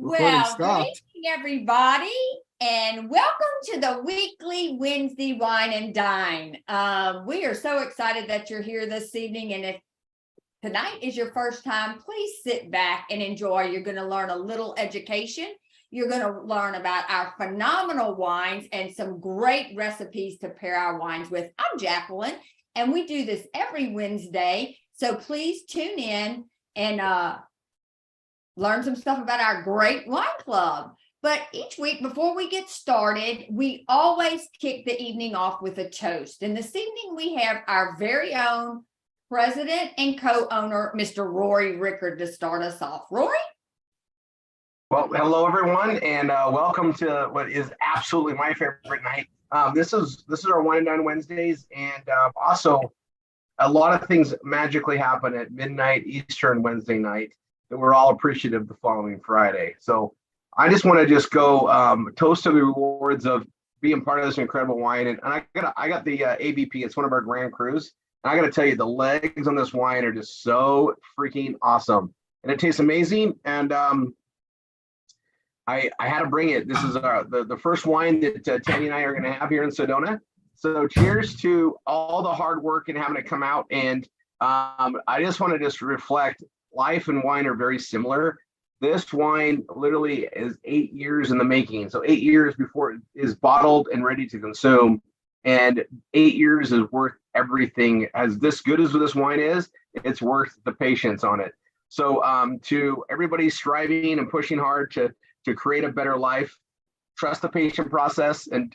Well, good evening, everybody, and welcome to the weekly Wednesday Wine and Dine. We are so excited that you're here this evening, and if tonight is your first time, please sit back and enjoy. You're going to learn a little education. You're going to learn about our phenomenal wines and some great recipes to pair our wines with. I'm Jacqueline, and we do this every Wednesday, so please tune in and learn some stuff about our great wine club. But each week before we get started, we always kick the evening off with a toast. And this evening we have our very own president and co-owner, Mr. Rory Rickard, to start us off. Rory? Well, hello everyone, and welcome to what is absolutely my favorite night. This is our Wine and Dine Wednesdays, and also a lot of things magically happen at midnight Eastern Wednesday night that we're all appreciative the following Friday. So I just want to go toast to the rewards of being part of this incredible wine. And I got the ABP. It's one of our Grand Crus. And I got to tell you, the legs on this wine are just so freaking awesome. And it tastes amazing. And I had to bring it. This is the first wine that Tanya and I are going to have here in Sedona. So cheers to all the hard work and having it come out. And I just want to reflect, life and wine are very similar. This wine literally is 8 years in the making. So 8 years before it is bottled and ready to consume. And 8 years is worth everything. As this good as this wine is, it's worth the patience on it. So to everybody striving and pushing hard to create a better life, trust the patient process, and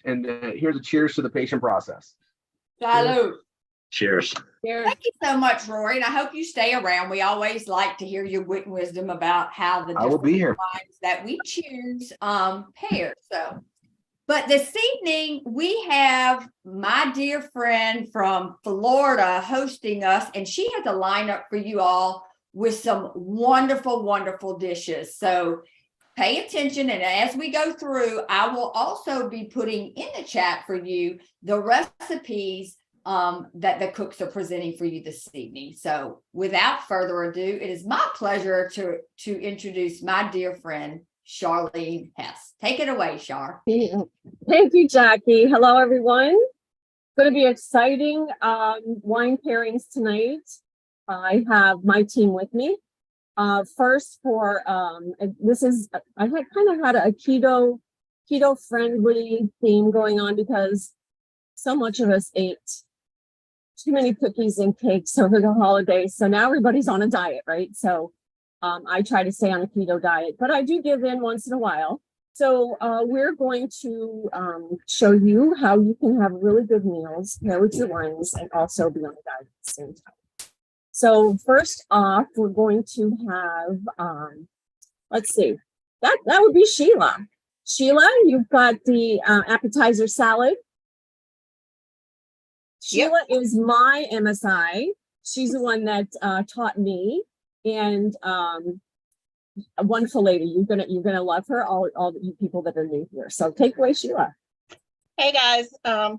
here's a cheers to the patient process. Salud. Cheers. Thank you so much, Rory, and I hope you stay around. We always like to hear your wit and wisdom about how the different wines that we choose pair. So, but this evening we have my dear friend from Florida hosting us, and she has a lineup for you all with some wonderful, wonderful dishes. So pay attention, and as we go through, I will also be putting in the chat for you the recipes that the cooks are presenting for you this evening. So without further ado, it is my pleasure to introduce my dear friend, Charlene Hess. Take it away, Char. Thank you, Jackie. Hello, everyone. It's going to be exciting wine pairings tonight. I have my team with me. First for, this is, I had kind of had a keto friendly theme going on because so much of us ate too many cookies and cakes over the holidays. So now everybody's on a diet, right? So I try to stay on a keto diet, but I do give in once in a while. So we're going to show you how you can have really good meals, pair with your wines, and also be on a diet at the same time. So first off, we're going to have, let's see, that would be Sheila. Sheila, you've got the appetizer salad. Sheila is my MSI. She's the one that taught me, and a wonderful lady. You're gonna love her. All you people that are new here. So take away, Sheila. Hey guys, I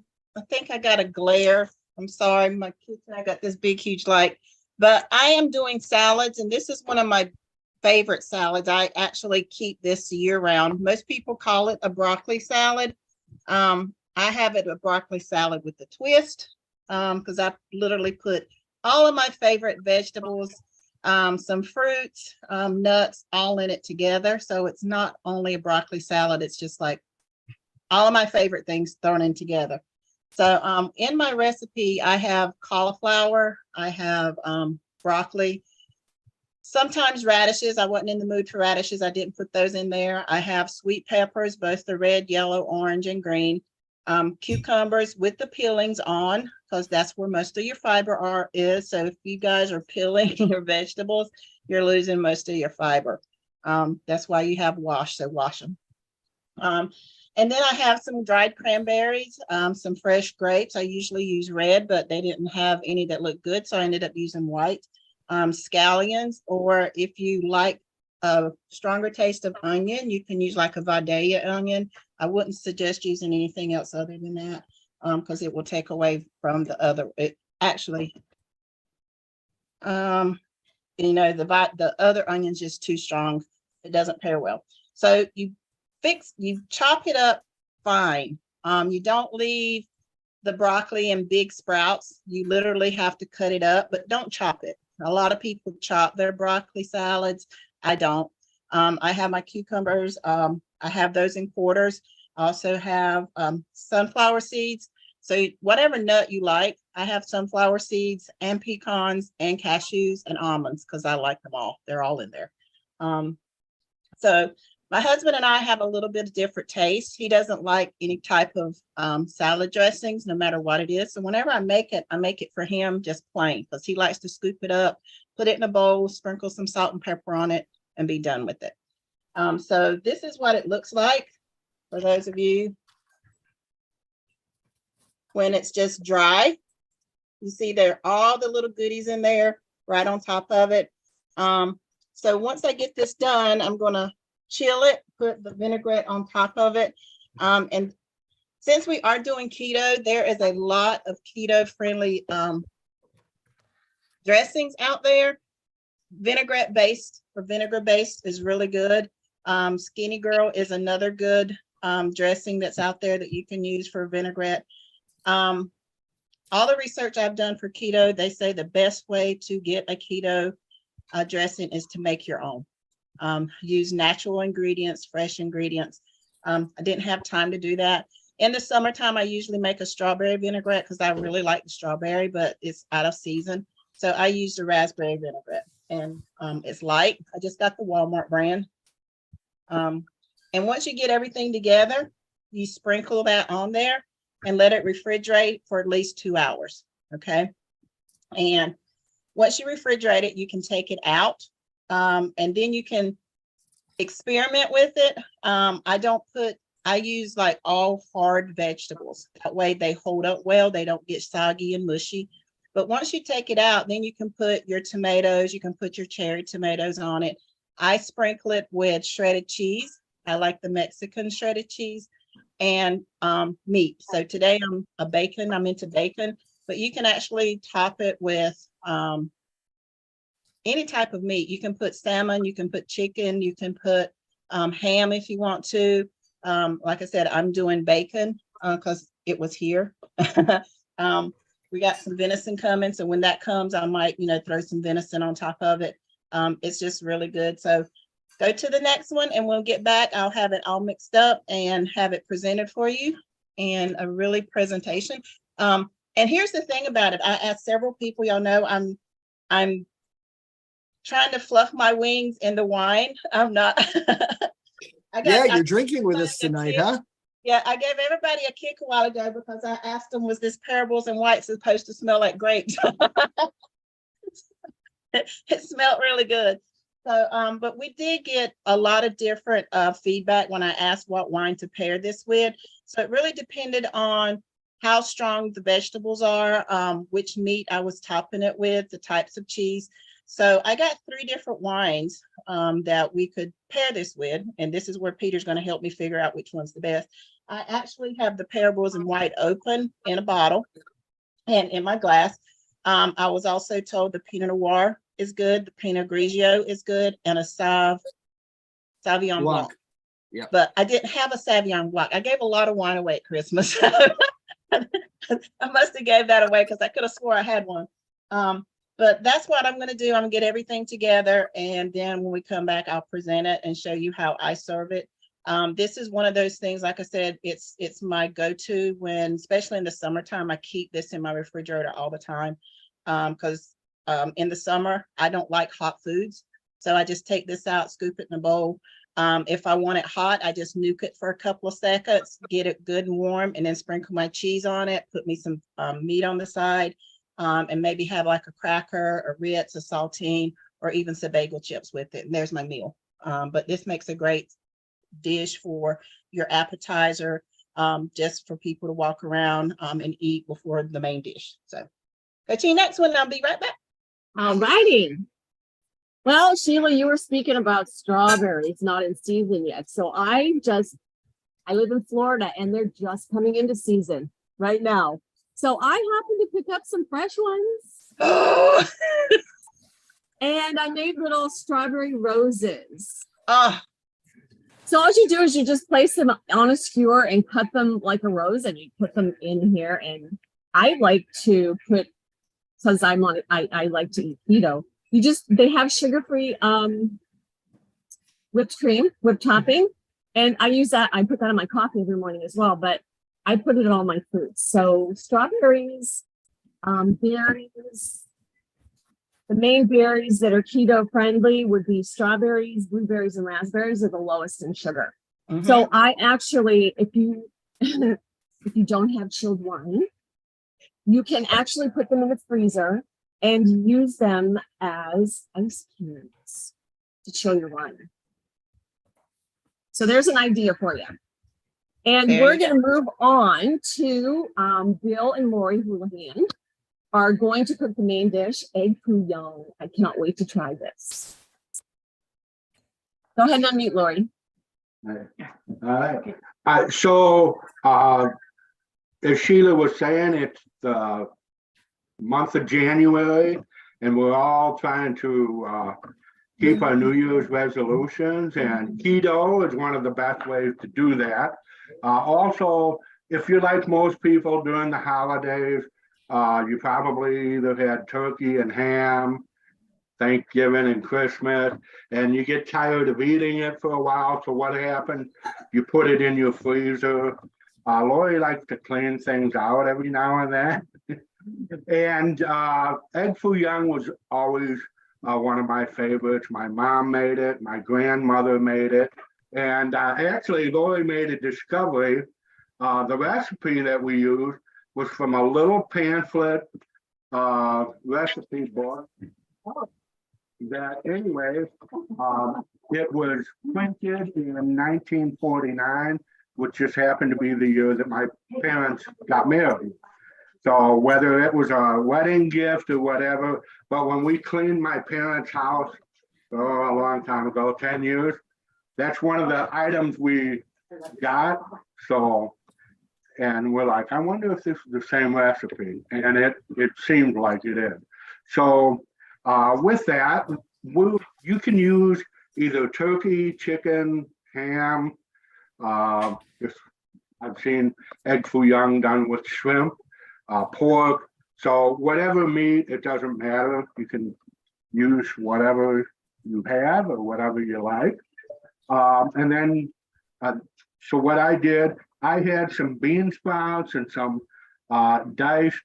think I got a glare. I'm sorry, my kids and I got this big huge light, but I am doing salads, and this is one of my favorite salads. I actually keep this year round. Most people call it a broccoli salad. I have it a broccoli salad with a twist because I literally put all of my favorite vegetables, some fruits, nuts, all in it together. So it's not only a broccoli salad, it's just like all of my favorite things thrown in together. So in my recipe, I have cauliflower, I have broccoli, sometimes radishes. I wasn't in the mood for radishes. I didn't put those in there. I have sweet peppers, both the red, yellow, orange, and green. Cucumbers with the peelings on, because that's where most of your fiber is. So if you guys are peeling your vegetables, you're losing most of your fiber. That's why you have wash, so wash them. And then I have some dried cranberries, some fresh grapes. I usually use red, but they didn't have any that looked good, so I ended up using white. Scallions, or if you like a stronger taste of onion, you can use like a Vidalia onion. I wouldn't suggest using anything else other than that because it will take away from the other. It actually, you know, the other onion's just too strong. It doesn't pair well. So you chop it up fine. You don't leave the broccoli in big sprouts. You literally have to cut it up, but don't chop it. A lot of people chop their broccoli salads. I don't. I have my cucumbers. I have those in quarters. I also have sunflower seeds. So whatever nut you like, I have sunflower seeds and pecans and cashews and almonds because I like them all. They're all in there. So my husband and I have a little bit of different taste. He doesn't like any type of salad dressings, no matter what it is. So whenever I make it for him just plain because he likes to scoop it up, put it in a bowl, sprinkle some salt and pepper on it, and be done with it. So this is what it looks like for those of you when it's just dry. You see there are all the little goodies in there right on top of it. So once I get this done, I'm going to chill it, put the vinaigrette on top of it. And since we are doing keto, there is a lot of keto friendly dressings out there. Vinaigrette based or vinegar based is really good. Skinny Girl is another good dressing that's out there that you can use for vinaigrette. All the research I've done for keto, they say the best way to get a keto dressing is to make your own. Use natural ingredients, fresh ingredients. I didn't have time to do that. In the summertime, I usually make a strawberry vinaigrette because I really like the strawberry, but it's out of season. So I use the raspberry vinaigrette, and it's light. I just got the Walmart brand. And once you get everything together, you sprinkle that on there and let it refrigerate for at least 2 hours, okay? And once you refrigerate it, you can take it out, and then you can experiment with it. I use like all hard vegetables. That way they hold up well, they don't get soggy and mushy. But once you take it out, then you can put your tomatoes, you can put your cherry tomatoes on it. I sprinkle it with shredded cheese. I like the Mexican shredded cheese and meat. So today I'm into bacon, but you can actually top it with any type of meat. You can put salmon, you can put chicken, you can put ham if you want to. Like I said, I'm doing bacon because it was here. We got some venison coming. So when that comes, I might, throw some venison on top of it. It's just really good. So go to the next one and we'll get back. I'll have it all mixed up and have it presented for you in a really presentation. And here's the thing about it. I asked several people, y'all know I'm trying to fluff my wings in the wine. I'm not. You're drinking with us tonight, huh? Yeah, I gave everybody a kick a while ago because I asked them, was this Parables and White supposed to smell like grapes? It smelled really good. So, but we did get a lot of different feedback when I asked what wine to pair this with. So it really depended on how strong the vegetables are, which meat I was topping it with, the types of cheese. So I got 3 different wines that we could pair this with, and this is where Peter's going to help me figure out which one's the best. I actually have the Parables and White open in a bottle and in my glass. I was also told the Pinot Noir is good, the Pinot Grigio is good, and a Sauvignon Blanc. Yeah. But I didn't have a Sauvignon Blanc. I gave a lot of wine away at Christmas. I must have gave that away because I could have swore I had one. But that's what I'm going to do. I'm going to get everything together, and then when we come back, I'll present it and show you how I serve it. This is one of those things, like I said, it's my go-to when, especially in the summertime, I keep this in my refrigerator all the time because in the summer, I don't like hot foods. So I just take this out, scoop it in a bowl. If I want it hot, I just nuke it for a couple of seconds, get it good and warm, and then sprinkle my cheese on it, put me some meat on the side, and maybe have like a cracker, a Ritz, a saltine, or even some bagel chips with it. And there's my meal. But this makes a great dish for your appetizer, just for people to walk around and eat before the main dish. So go to your next one and I'll be right back. All righty. Well, Sheila, you were speaking about strawberries not in season yet. So I live in Florida and they're just coming into season right now. So I happened to pick up some fresh ones. Oh, And I made little strawberry roses. oh. So all you do is you just place them on a skewer and cut them like a rose, and you put them in here. And I like to put, because I like to eat keto. They have sugar-free whipped cream, whipped topping. And I use that, I put that in my coffee every morning as well, but I put it in all my fruits. So strawberries, berries, the main berries that are keto friendly would be strawberries, blueberries, and raspberries are the lowest in sugar. So I actually, if you if you don't have chilled wine, you can actually put them in the freezer and use them as ice cubes to chill your wine. So there's an idea for you. And we're going to move on to Bill and Lori Houlihan are going to cook the main dish, egg foo young. I cannot wait to try this. Go ahead and unmute, Lori. All right. So as Sheila was saying, it's the month of January, and we're all trying to keep our New Year's resolutions, and keto is one of the best ways to do that. Also, if you're like most people during the holidays, you probably either had turkey and ham, Thanksgiving and Christmas, and you get tired of eating it for a while. So what happened? You put it in your freezer. Lori likes to clean things out every now and then. And egg foo young was always one of my favorites. My mom made it, my grandmother made it. And actually, Lori made a discovery. The recipe that we used was from a little pamphlet recipe book that anyway, it was printed in 1949, which just happened to be the year that my parents got married. So whether it was a wedding gift or whatever, but when we cleaned my parents' house, a long time ago, 10 years, that's one of the items we got. So, and we're like, I wonder if this is the same recipe. And it seemed like it is. So with that, you can use either turkey, chicken, ham. I've seen egg foo young done with shrimp, pork. So whatever meat, it doesn't matter. You can use whatever you have or whatever you like. And then, so what I did, I had some bean sprouts and some diced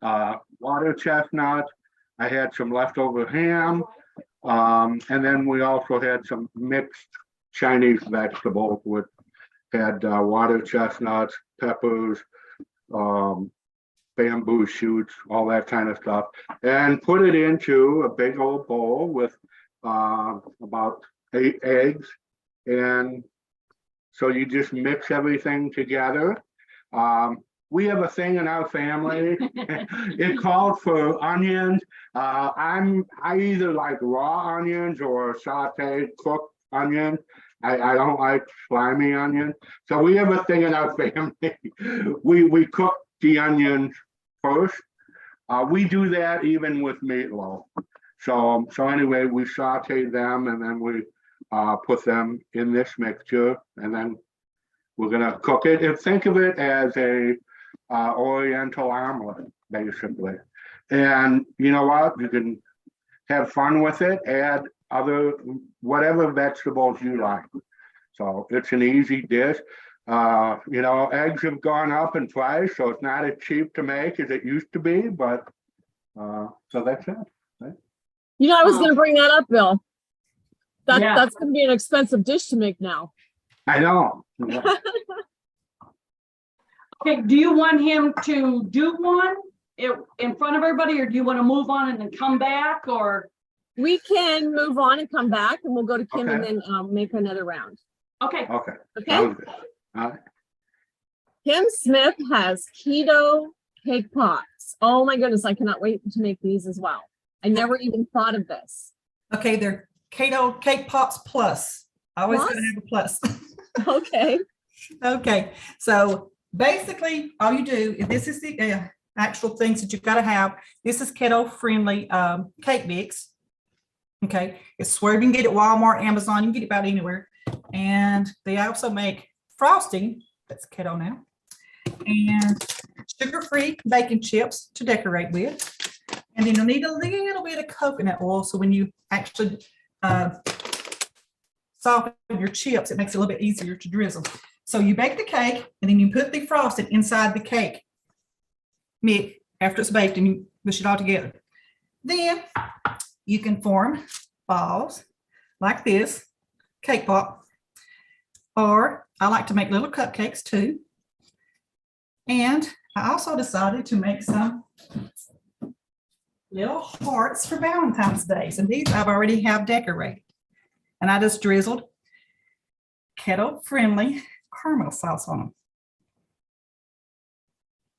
water chestnuts. I had some leftover ham. And then we also had some mixed Chinese vegetables with water chestnuts, peppers, bamboo shoots, all that kind of stuff, and put it into a big old bowl with about 8 eggs. And so you just mix everything together. We have a thing in our family. It calls for onions. I either like raw onions or sauteed cooked onions. I don't like slimy onions. So we have a thing in our family. We cook the onions first. We do that even with meatloaf. So anyway, we saute them and then we put them in this mixture, and then we're gonna cook it. And think of it as a Oriental omelet, basically. And you know what? You can have fun with it. Add whatever vegetables you like. So it's an easy dish. You know, eggs have gone up in price, so it's not as cheap to make as it used to be. But so that's it. Right? You know, I was going to bring that up, Bill. That's going to be an expensive dish to make now. I know. Yeah. Okay, do you want him to do one in front of everybody, or do you want to move on and then come back, or? We can move on and come back, and we'll go to Kim and then make another round. Okay. Okay. Okay. Sounds good. All right. Kim Smith has keto cake pops. Oh my goodness, I cannot wait to make these as well. I never even thought of this. Okay, they're keto cake pops plus. I always gotta have a plus. Okay. Okay, so basically all you do, if this is the actual things that you've got to have, this is keto friendly cake mix. Okay, it's where you can get it at Walmart, Amazon, you can get it about anywhere. And they also make frosting, that's keto now, and sugar-free baking chips to decorate with. And then you'll need a little bit of coconut oil. So when you actually soften your chips, it makes it a little bit easier to drizzle. So you bake the cake and then you put the frosting inside the cake mix after it's baked and you push it all together. Then you can form balls like this, cake pop, or I like to make little cupcakes too. And I also decided to make some little hearts for Valentine's Day. And these I've already have decorated. And I just drizzled keto-friendly caramel sauce on them.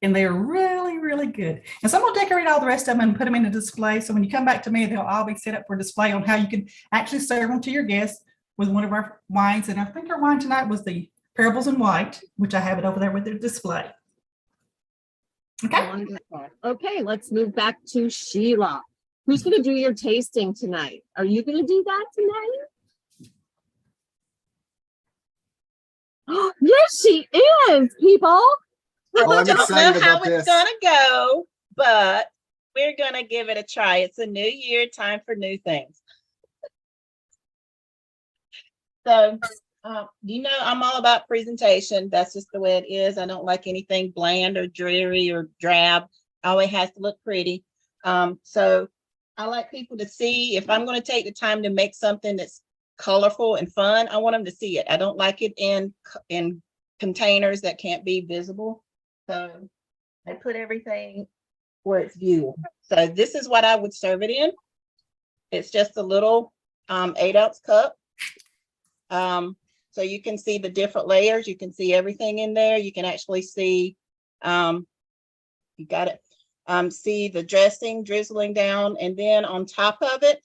And they're really, really good. And so I'm going to decorate all the rest of them and put them in a display. So when you come back to me, they'll all be set up for display on how you can actually serve them to your guests with one of our wines. And I think our wine tonight was the Parables in White, which I have it over there with the display. Okay. Wonderful. Okay, let's move back to Sheila. Who's going to do your tasting tonight? Are you going to do that tonight? Yes, she is, people. Oh, I'm I don't excited know how about it's this. gonna go, but we're gonna give it a try. It's a new year, time for new things. So, you know, I'm all about presentation. That's just the way it is. I don't like anything bland or dreary or drab. Always has to look pretty. So I like people to see. If I'm going to take the time to make something that's colorful and fun, I want them to see it. I don't like it in containers that can't be visible. So I put everything where it's viewable. So this is what I would serve it in. It's just a little 8-ounce cup. So you can see the different layers. You can see everything in there. You can actually see, you got it. See the dressing drizzling down. And then on top of it,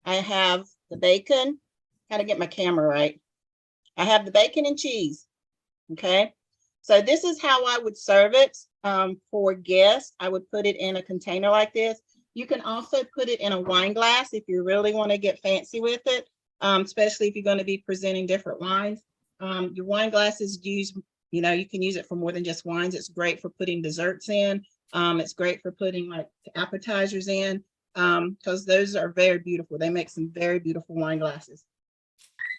I have the bacon. Gotta get my camera right. I have the bacon and cheese. Okay. So this is how I would serve it for guests. I would put it in a container like this. You can also put it in a wine glass if you really want to get fancy with it, especially if you're going to be presenting different wines. Your wine glass is used, you know, you can use it for more than just wines. It's great for putting desserts in. It's great for putting like appetizers in because those are very beautiful. They make some very beautiful wine glasses.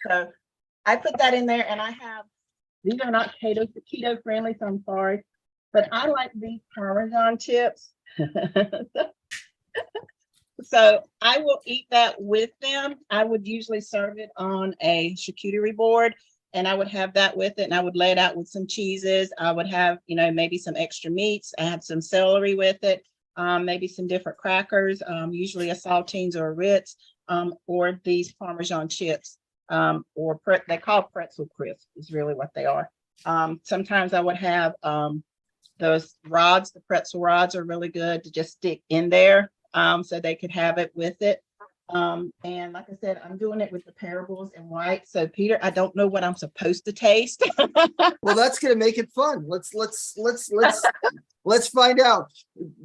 So I put that in there and I have, these are not keto friendly, so I'm sorry, but I like these Parmesan chips. So I will eat that with them. I would usually serve it on a charcuterie board and I would have that with it and I would lay it out with some cheeses. I would have, you know, maybe some extra meats. I have some celery with it, maybe some different crackers, usually a saltines or a Ritz, or these Parmesan chips. Or they call pretzel crisp is really what they are. Sometimes I would have those rods, the pretzel rods are really good to just stick in there so they could have it with it. And like I said, I'm doing it with the Parables in White. So Peter, I don't know what I'm supposed to taste. Well, that's gonna make it fun. Let's find out.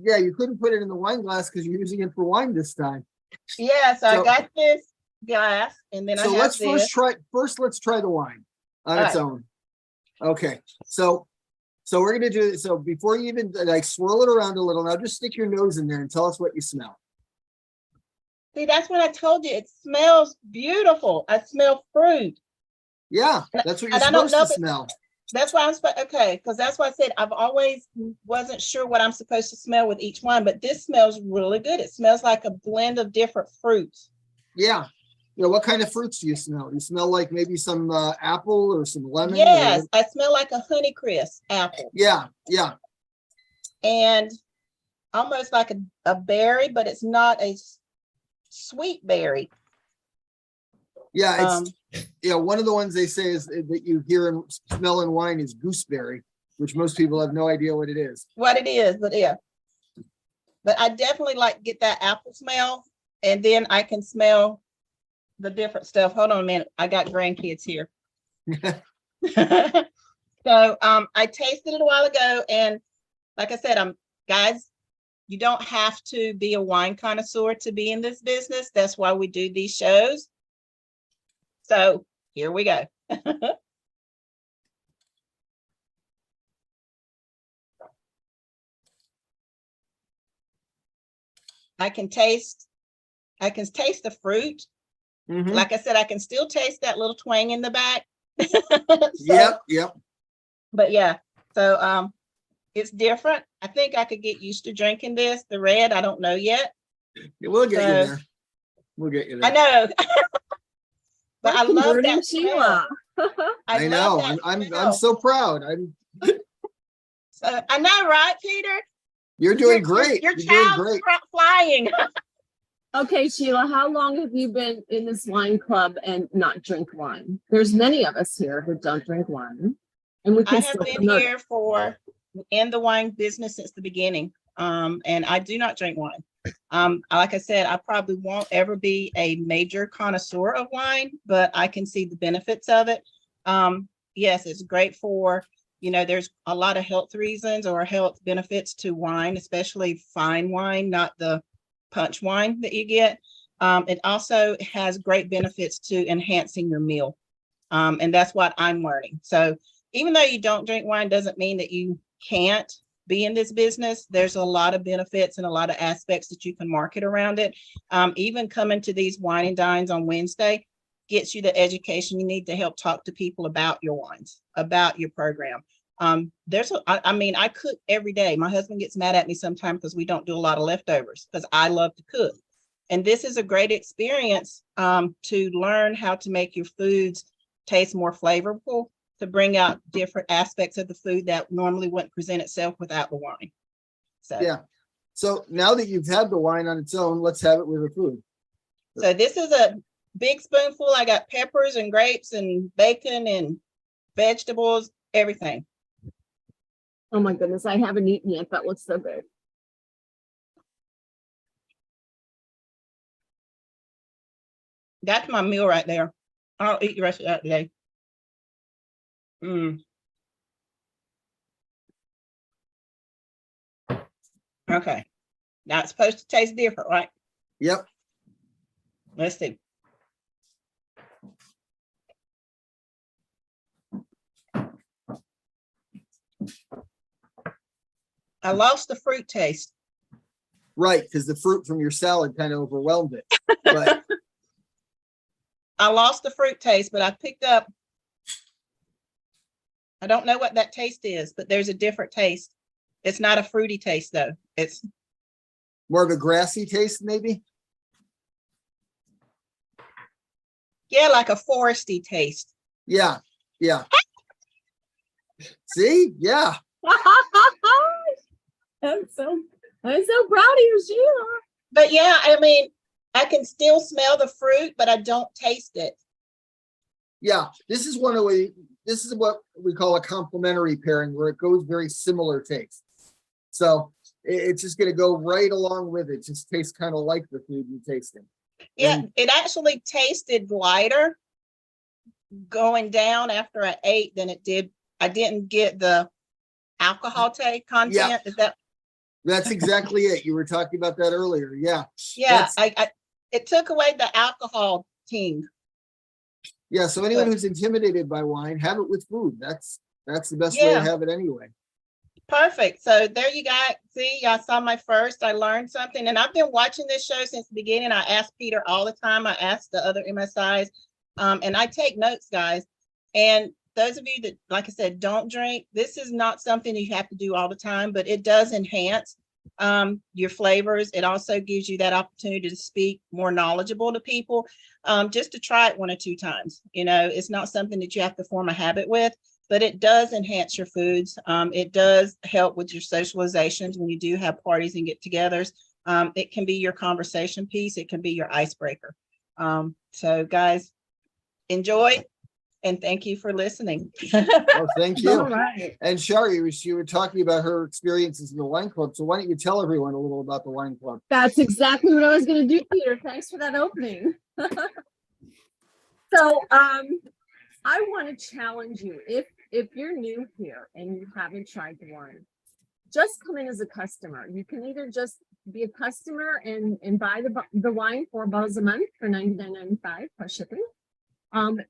Yeah, you couldn't put it in the wine glass because you're using it for wine this time. Yeah, so I got this glass and then So let's first try the wine on its own. Okay, so we're gonna do it. So before you even like swirl it around a little, now just stick your nose in there and tell us what you smell. See, that's what I told you. It smells beautiful. I smell fruit. Yeah, that's what you're And I don't supposed know to if smell. That's why okay, because that's why I said I've always wasn't sure what I'm supposed to smell with each one, but this smells really good. It smells like a blend of different fruits. Yeah. You know, what kind of fruits do you smell? You smell like maybe some apple or some lemon? Yes, I smell like a Honeycrisp apple. Yeah, yeah. And almost like a berry, but it's not a sweet berry. Yeah, it's one of the ones they say is that you hear and smell in wine is gooseberry, which most people have no idea what it is. What it is, but yeah. But I definitely like get that apple smell, and then I can smell the different stuff. Hold on a minute. I got grandkids here. So I tasted it a while ago. And like I said, guys, you don't have to be a wine connoisseur to be in this business. That's why we do these shows. So here we go. I can taste the fruit. Mhm. Like I said, I can still taste that little twang in the back. Yep, yep. But yeah, so it's different. I think I could get used to drinking this. The red, I don't know yet. Yeah, we'll get you So- there. We'll get you I there. know. But I We're love converting that smell. Sheila. I love know. that I'm smell. so proud. So, I know, right, Peter? You're doing great. Your You're doing child's great. flying. Okay, Sheila, how long have you been in this wine club and not drink wine? There's many of us here who don't drink wine. And we I can have still been promote it. here in the wine business since the beginning. And I do not drink wine. Like I said, I probably won't ever be a major connoisseur of wine, but I can see the benefits of it. Yes, it's great for, there's a lot of health reasons or health benefits to wine, especially fine wine, not the punch wine that you get. It also has great benefits to enhancing your meal. And that's what I'm learning. So even though you don't drink wine doesn't mean that you can't be in this business. There's a lot of benefits and a lot of aspects that you can market around it. Even coming to these wine and dines on Wednesday gets you the education you need to help talk to people about your wines, about your program. I cook every day. My husband gets mad at me sometimes because we don't do a lot of leftovers because I love to cook. And this is a great experience to learn how to make your foods taste more flavorful, to bring out different aspects of the food that normally wouldn't present itself without the wine. So, Yeah. So now that you've had the wine on its own, let's have it with the food. so this is a big spoonful. I got peppers and grapes and bacon and vegetables, everything. Oh my goodness, I haven't eaten yet. That looks so good. That's my meal right there. I'll eat the rest of that today. Okay. Now it's supposed to taste different, right? Yep. Let's see. I lost the fruit taste. Right, because the fruit from your salad kind of overwhelmed it. But I lost the fruit taste, but I picked up. I don't know what that taste is, but there's a different taste. It's not a fruity taste though. It's more of a grassy taste, maybe? yeah, like a foresty taste. Yeah, yeah. See? Yeah. I'm so proud of you, Sheila. But yeah, I mean, I can still smell the fruit, but I don't taste it. Yeah. This is what we call a complementary pairing, where it goes very similar taste. So it's just going to go right along with it. Just tastes kind of like the food you're tasting. Yeah, it actually tasted lighter going down after I ate than it did. I didn't get the alcohol content. Yeah. Is that? That's exactly it. You were talking about that earlier. Yeah. Yeah, it took away the alcohol ting. Yeah. So anyone who's intimidated by wine, have it with food. That's the best way to have it anyway. Perfect. So there you got. See, y'all saw my first. I learned something, and I've been watching this show since the beginning. I ask Peter all the time. I ask the other MSIs, and I take notes, guys. And those of you that, like I said, don't drink, this is not something you have to do all the time, but it does enhance your flavors. It also gives you that opportunity to speak more knowledgeable to people, just to try it 1 or 2 times. It's not something that you have to form a habit with, but it does enhance your foods. It does help with your socializations when you do have parties and get-togethers. It can be your conversation piece. It can be your icebreaker. So guys, enjoy. And thank you for listening. Oh, thank you. All right. And Shari, you were talking about her experiences in the wine club. So why don't you tell everyone a little about the wine club? That's exactly what I was going to do, Peter. Thanks for that opening. So I want to challenge you. If you're new here and you haven't tried the wine, just come in as a customer. You can either just be a customer and buy the wine 4 bottles a month for $99.95 plus shipping.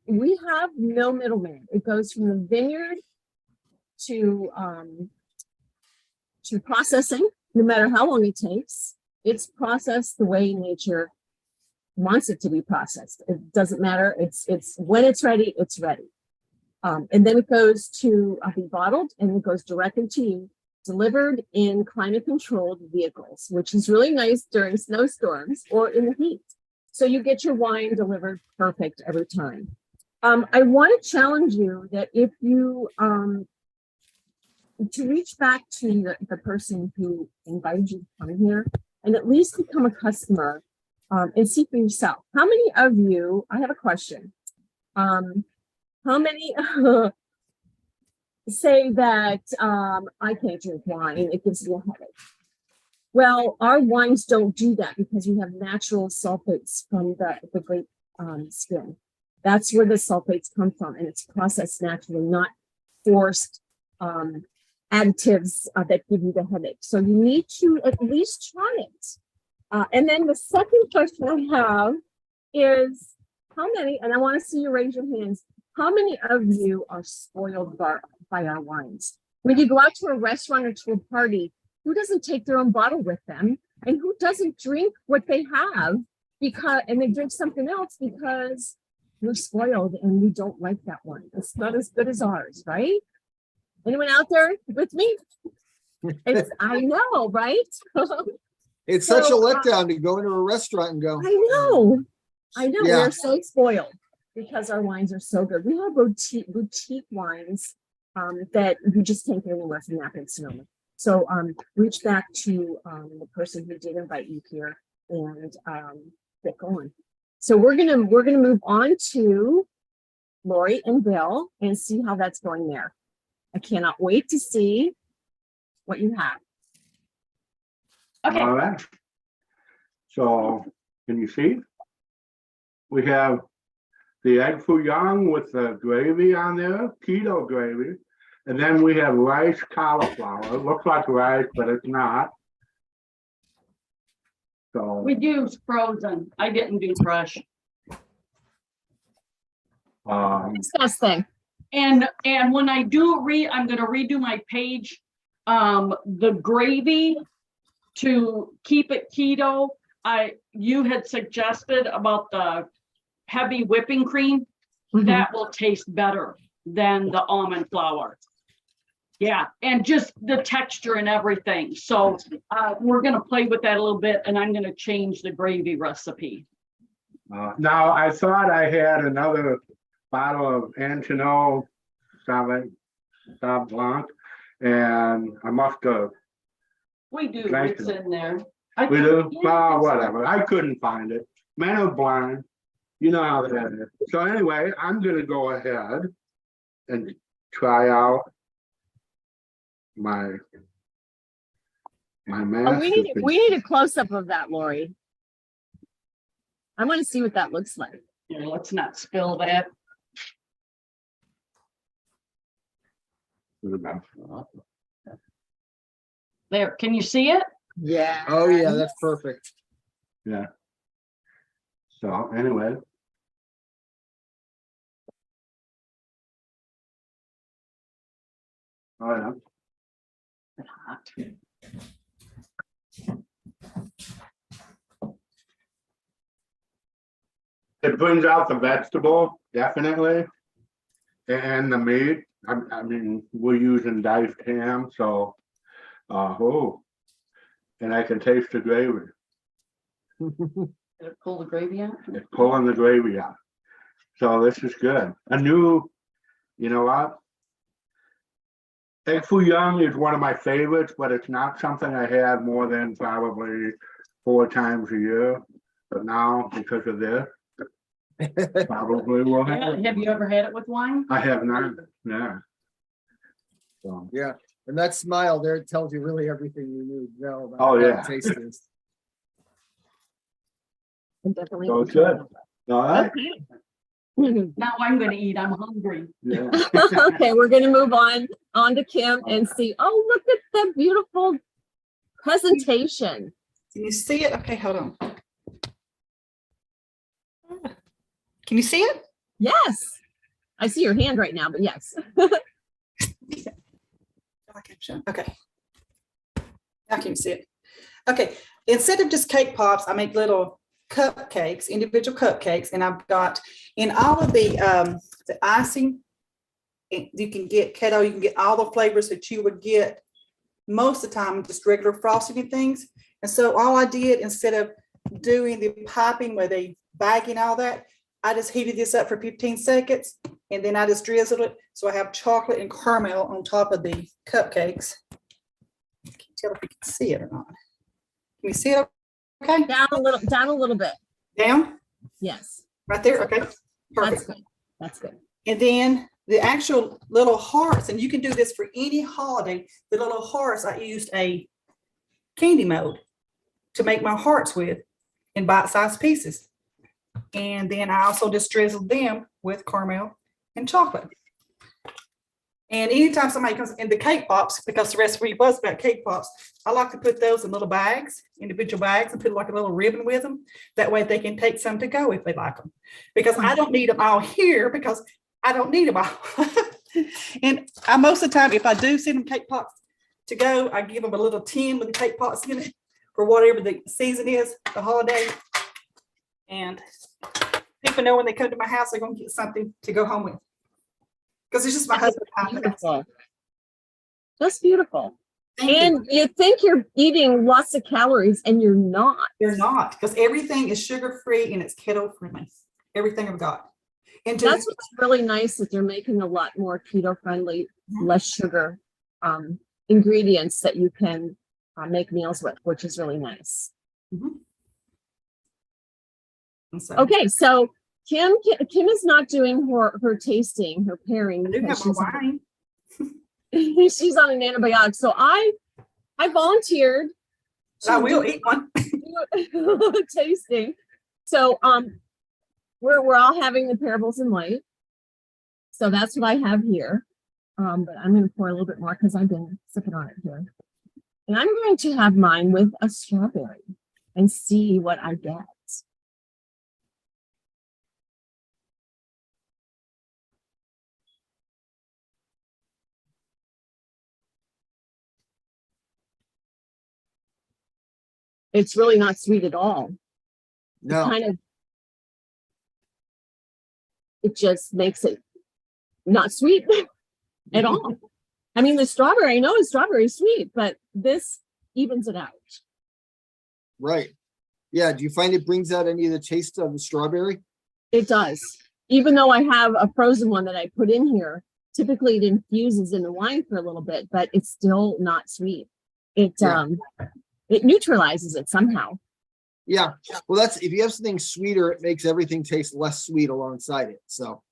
We have no middleman. It goes from the vineyard to processing, no matter how long it takes. It's processed the way nature wants it to be processed. It doesn't matter. It's when it's ready, it's ready. And then it goes to be bottled, and it goes directly to you, delivered in climate controlled vehicles, which is really nice during snowstorms or in the heat. So you get your wine delivered perfect every time. I want to challenge you that if you to reach back to the person who invited you to come here and at least become a customer, and see for yourself. How many of you, I have a question. How many say that I can't drink wine, it gives me a headache? Well, our wines don't do that because we have natural sulfates from the grape skin. That's where the sulfates come from, and it's processed naturally, not forced additives that give you the headache. So you need to at least try it. And then the second question I have is, how many, and I want to see you raise your hands, how many of you are spoiled by our wines? When you go out to a restaurant or to a party, who doesn't take their own bottle with them? And who doesn't drink what they have and they drink something else because we're spoiled and we don't like that one. It's not as good as ours, right? Anyone out there with me? I know, right? It's such a letdown to go into a restaurant and go. I know. Yeah. We're so spoiled because our wines are so good. We have boutique wines that you just can't get anywhere from Napa and Sonoma. So reach back to the person who did invite you here and get going. So we're gonna move on to Lori and Bill and see how that's going there. I cannot wait to see what you have. Okay. All right. So can you see? We have the egg foo young with the gravy on there, keto gravy. And then we have rice cauliflower. It looks like rice, but it's not. So We use frozen. I didn't do fresh. Disgusting. And when I do I'm gonna redo my page. The gravy to keep it keto, you had suggested about the heavy whipping cream. That will taste better than the almond flour. Yeah, and just the texture and everything. So we're gonna play with that a little bit, and I'm gonna change the gravy recipe. now I thought I had another bottle of Antinot Sauv Blanc, and I must have. We do, Thank it's you. in there. We do? Yeah, Oh, whatever. I couldn't find it. Man of blind. You know how that is. So anyway, I'm gonna go ahead and try out my Oh, master. we need a close-up of that, Lori. I want to see what that looks like. Yeah, let's not spill that. There, can you see it? Yeah. Oh, yeah, that's perfect. Yeah. So anyway. Oh, yeah. It brings out the vegetable, definitely. And the meat. I mean, we're using diced ham, so and I can taste the gravy. Did it pull the gravy out? It's pulling the gravy out. So this is good. You know what? Egg foo young is one of my favorites, but it's not something I have more than probably 4 times a year. But now, because of this, probably will have Yeah, it. have you ever had it with wine? I have not, yeah. So, Yeah, and that smile there tells you really everything you need to know about Oh, how yeah. it tastes is. I'm definitely. so it's good. All right, Now I'm gonna eat, I'm hungry. yeah. Okay, we're gonna move on to Kim and see. Oh, look at the beautiful presentation. Can you see it? Okay, hold on. Can you see it? Yes. I see your hand right now, but yes. Okay. I can see it. Okay. Instead of just cake pops, I make little cupcakes, individual cupcakes, and I've got in all of the icing. You can get keto, you can get all the flavors that you would get most of the time, just regular frosting and things. And so all I did, instead of doing the popping where they bagging all that, I just heated this up for 15 seconds and then I just drizzled it. So I have chocolate and caramel on top of the cupcakes. I can't tell if you can see it or not. Can you see it? Okay. Down a little bit. Down? Yes. Right there. Okay. That's Perfect. good. That's good. And then the actual little hearts, and you can do this for any holiday, the little hearts, I used a candy mold to make my hearts with in bite-sized pieces. And then I also just drizzled them with caramel and chocolate. And anytime somebody comes in the cake pops, because the recipe was about cake pops, I like to put those in little bags, individual bags, and put like a little ribbon with them. That way they can take some to go if they like them. Because I don't need them all here because I don't need them all. And most of the time, if I do send them cake pops to go, I give them a little tin with the cake pops in it for whatever the season is, the holiday. And people know when they come to my house, they're going to get something to go home with. Because it's just my husband. Beautiful. That's beautiful. Thank you. And you think you're eating lots of calories and you're not. You're not, because everything is sugar-free and it's keto-friendly. Everything I've got. And That's what's really nice that they're making a lot more keto-friendly, less sugar ingredients that you can make meals with, which is really nice. Okay, so Kim is not doing her tasting, her pairing. I do have my wine. She's on an antibiotic. So I volunteered. I will eat one. Tasting. So we're all having the parables in light. So that's what I have here. But I'm going to pour a little bit more because I've been sipping on it here. And I'm going to have mine with a strawberry and see what I get. It's really not sweet at all. No. It just makes it not sweet at all. I mean, the strawberry, I know the strawberry is sweet, but this evens it out. Right. Yeah. Do you find it brings out any of the taste of the strawberry? It does. Even though I have a frozen one that I put in here, typically it infuses in the wine for a little bit, but it's still not sweet. It neutralizes it somehow. Yeah. Well, if you have something sweeter, it makes everything taste less sweet alongside it. So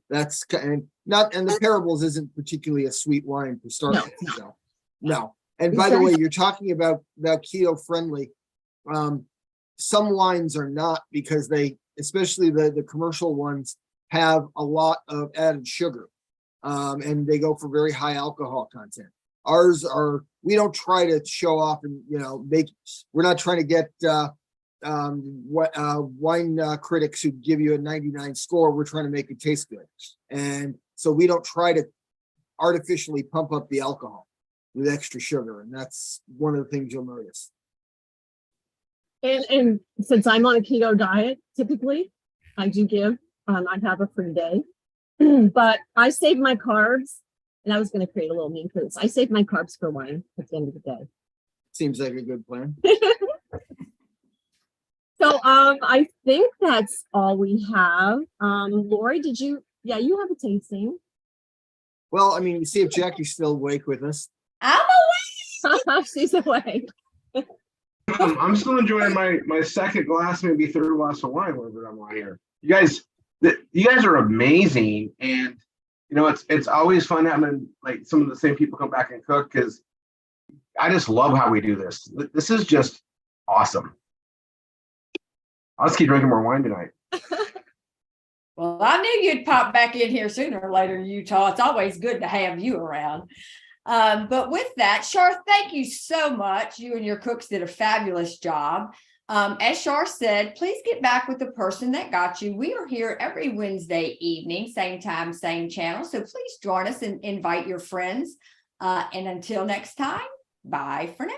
that's and the Parables isn't particularly a sweet wine for starters. No. And by the way, you're talking about keto friendly. Some wines are not, because especially the commercial ones, have a lot of added sugar, and they go for very high alcohol content. Ours we don't try to show off and we're not trying to get wine critics who give you a 99 score. We're trying to make it taste good, and so we don't try to artificially pump up the alcohol with extra sugar, and that's one of the things you'll notice. And since I'm on a keto diet, typically I do give I have a free day, but I save my carbs. And I was going to create a little meme for this. I save my carbs for wine at the end of the day. Seems like a good plan. So I think that's all we have. Lori, you have a tasting. Well, I mean, you see if Jackie's still awake with us. I'm awake. She's awake. I'm still enjoying my second glass, maybe third glass of wine, wherever I'm on here. You guys are amazing, and it's always fun having like some of the same people come back and cook, because I just love how we do this. This is just awesome. I'll just keep drinking more wine tonight. Well, I knew you'd pop back in here sooner or later, Utah. It's always good to have you around. But with that, Shar, thank you so much. You and your cooks did a fabulous job. As Shar said, please get back with the person that got you. We are here every Wednesday evening, same time, same channel. So please join us and invite your friends. And until next time, bye for now.